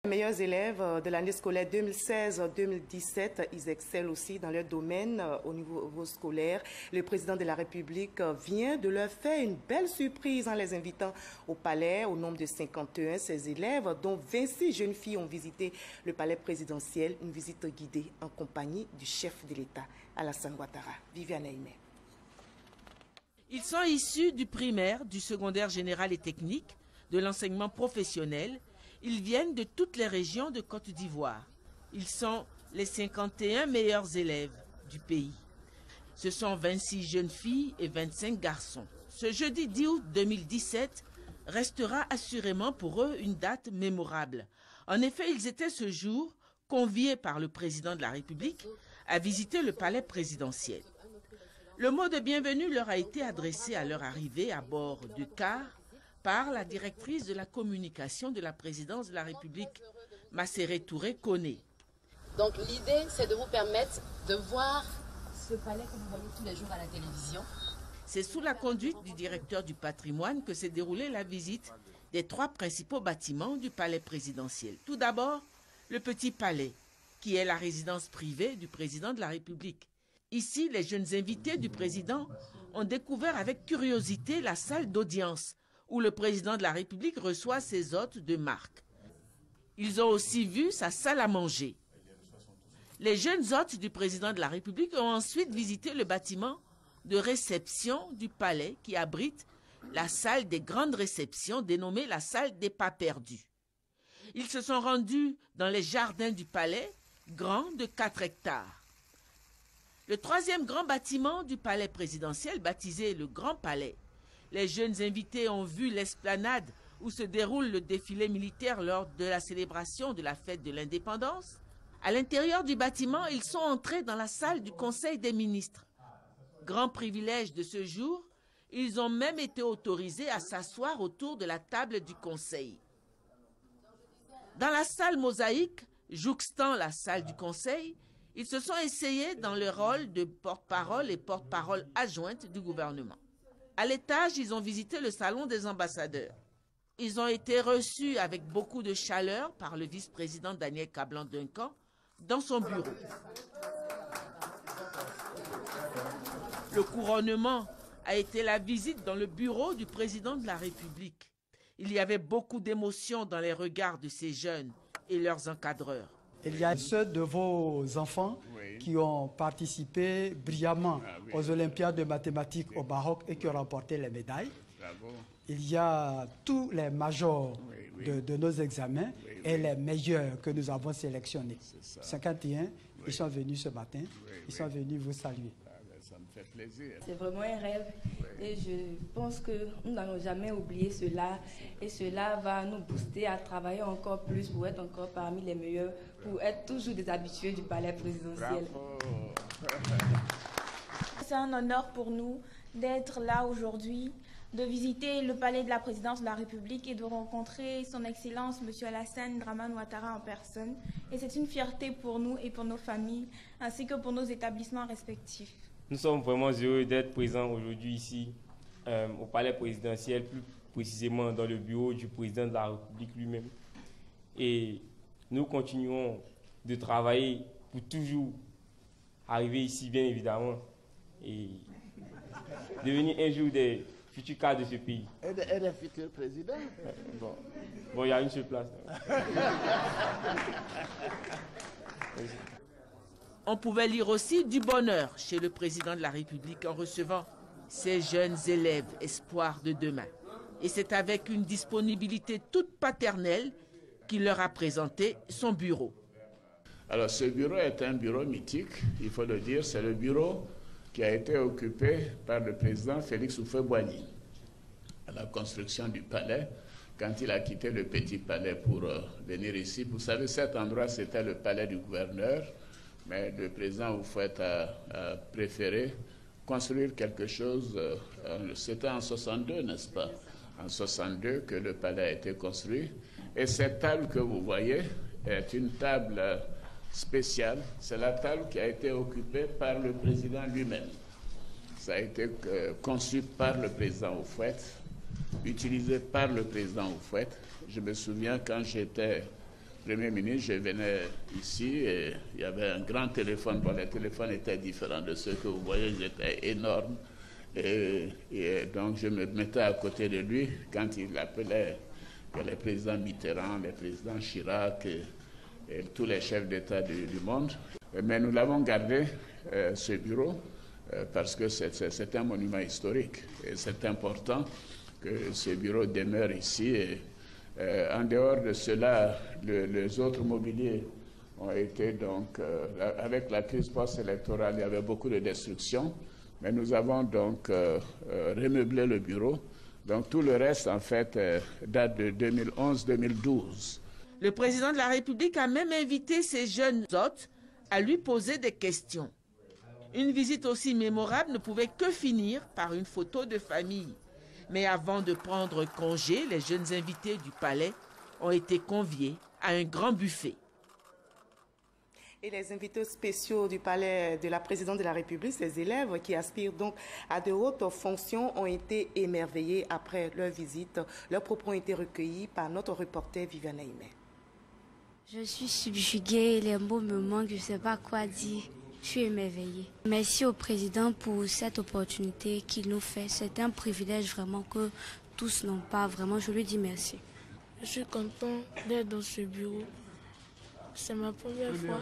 Les meilleurs élèves de l'année scolaire 2016-2017, ils excellent aussi dans leur domaine au niveau scolaire. Le président de la République vient de leur faire une belle surprise en les invitant au palais. Au nombre de 51, ces élèves, dont 26 jeunes filles, ont visité le palais présidentiel, une visite guidée en compagnie du chef de l'État, Alassane Ouattara. Viviane Aimé. Ils sont issus du primaire, du secondaire général et technique, de l'enseignement professionnel. Ils viennent de toutes les régions de Côte d'Ivoire. Ils sont les 51 meilleurs élèves du pays. Ce sont 26 jeunes filles et 25 garçons. Ce jeudi 10 août 2017 restera assurément pour eux une date mémorable. En effet, ils étaient ce jour conviés par le président de la République à visiter le palais présidentiel. Le mot de bienvenue leur a été adressé à leur arrivée à bord du car par la directrice de la communication de la présidence de la République, Masséré Touré Koné. Donc l'idée, c'est de vous permettre de voir ce palais que vous voyez tous les jours à la télévision. C'est sous la conduite du directeur du patrimoine que s'est déroulée la visite des 3 principaux bâtiments du palais présidentiel. Tout d'abord, le Petit Palais, qui est la résidence privée du président de la République. Ici, les jeunes invités du président ont découvert avec curiosité la salle d'audience, où le président de la République reçoit ses hôtes de marque. Ils ont aussi vu sa salle à manger. Les jeunes hôtes du président de la République ont ensuite visité le bâtiment de réception du palais qui abrite la salle des grandes réceptions dénommée la salle des pas perdus. Ils se sont rendus dans les jardins du palais, grands de 4 hectares. Le 3e grand bâtiment du palais présidentiel, baptisé le Grand Palais. Les jeunes invités ont vu l'esplanade où se déroule le défilé militaire lors de la célébration de la fête de l'indépendance. À l'intérieur du bâtiment, ils sont entrés dans la salle du Conseil des ministres. Grand privilège de ce jour, ils ont même été autorisés à s'asseoir autour de la table du Conseil. Dans la salle mosaïque, jouxtant la salle du Conseil, ils se sont essayés dans le rôle de porte-parole et porte-parole adjointe du gouvernement. À l'étage, ils ont visité le salon des ambassadeurs. Ils ont été reçus avec beaucoup de chaleur par le vice-président Daniel Kablan-Duncan dans son bureau. Le couronnement a été la visite dans le bureau du président de la République. Il y avait beaucoup d'émotions dans les regards de ces jeunes et leurs encadreurs. Il y a ceux de vos enfants qui ont participé brillamment aux Olympiades de mathématiques au Maroc et qui ont remporté les médailles. Il y a tous les majors de nos examens et les meilleurs que nous avons sélectionnés. 51, ils sont venus ce matin, ils sont venus vous saluer. Ça me fait plaisir. C'est vraiment un rêve et je pense que nous n'allons jamais oublier cela et cela va nous booster à travailler encore plus pour être encore parmi les meilleurs, pour être toujours des habitués du palais présidentiel. C'est un honneur pour nous d'être là aujourd'hui, de visiter le palais de la présidence de la République et de rencontrer son Excellence M. Alassane Dramane Ouattara en personne. Et c'est une fierté pour nous et pour nos familles, ainsi que pour nos établissements respectifs. Nous sommes vraiment heureux d'être présents aujourd'hui ici au palais présidentiel, plus précisément dans le bureau du président de la République lui-même. Et nous continuons de travailler pour toujours arriver ici, bien évidemment, et devenir un jour des futurs cadres de ce pays. Et des futurs présidents. Bon, il y a une seule place. On pouvait lire aussi du bonheur chez le président de la République en recevant ces jeunes élèves espoirs de demain. Et c'est avec une disponibilité toute paternelle qu'il leur a présenté son bureau. Alors ce bureau est un bureau mythique, il faut le dire, c'est le bureau qui a été occupé par le président Félix Houphouët-Boigny à la construction du palais, quand il a quitté le Petit Palais pour venir ici. Vous savez, cet endroit, c'était le palais du gouverneur, mais le président Houphouët a préféré construire quelque chose, c'était en 62, n'est-ce pas? En 62 que le palais a été construit. Et cette table que vous voyez est une table spéciale. C'est la table qui a été occupée par le président lui-même. Ça a été conçu par le président Houphouët, utilisé par le président Houphouët. Je me souviens quand j'étais Premier ministre, je venais ici et il y avait un grand téléphone. Bon, les téléphones étaient différents de ceux que vous voyez, ils étaient énormes. Et donc je me mettais à côté de lui quand il appelait les présidents Mitterrand, les présidents Chirac et tous les chefs d'État du monde. Mais nous l'avons gardé, ce bureau, parce que c'est un monument historique. Et c'est important que ce bureau demeure ici. Et, en dehors de cela, les autres mobiliers ont été donc, avec la crise post-électorale, il y avait beaucoup de destruction. Mais nous avons donc remeublé le bureau. Donc tout le reste, en fait, date de 2011-2012. Le président de la République a même invité ses jeunes hôtes à lui poser des questions. Une visite aussi mémorable ne pouvait que finir par une photo de famille. Mais avant de prendre congé, les jeunes invités du palais ont été conviés à un grand buffet. Et les invités spéciaux du palais de la présidente de la République, ces élèves qui aspirent donc à de hautes fonctions, ont été émerveillés après leur visite. Leurs propos ont été recueillis par notre reporter Viviane Aimé. Je suis subjuguée, les mots me manquent, je ne sais pas quoi dire. Je suis émerveillée. Merci au président pour cette opportunité qu'il nous fait. C'est un privilège vraiment que tous n'ont pas. Vraiment, je lui dis merci. Je suis content d'être dans ce bureau. C'est ma première fois.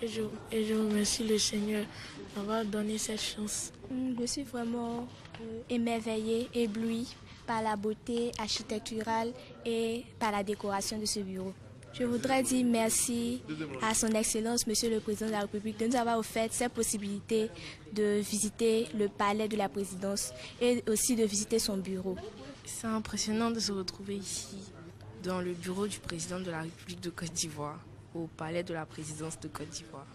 Et je remercie le Seigneur d'avoir donné cette chance. Je suis vraiment émerveillée, éblouie par la beauté architecturale et par la décoration de ce bureau. Je voudrais dire merci à son Excellence, Monsieur le Président de la République, de nous avoir offert cette possibilité de visiter le palais de la présidence et aussi de visiter son bureau. C'est impressionnant de se retrouver ici, dans le bureau du président de la République de Côte d'Ivoire, au palais de la présidence de Côte d'Ivoire.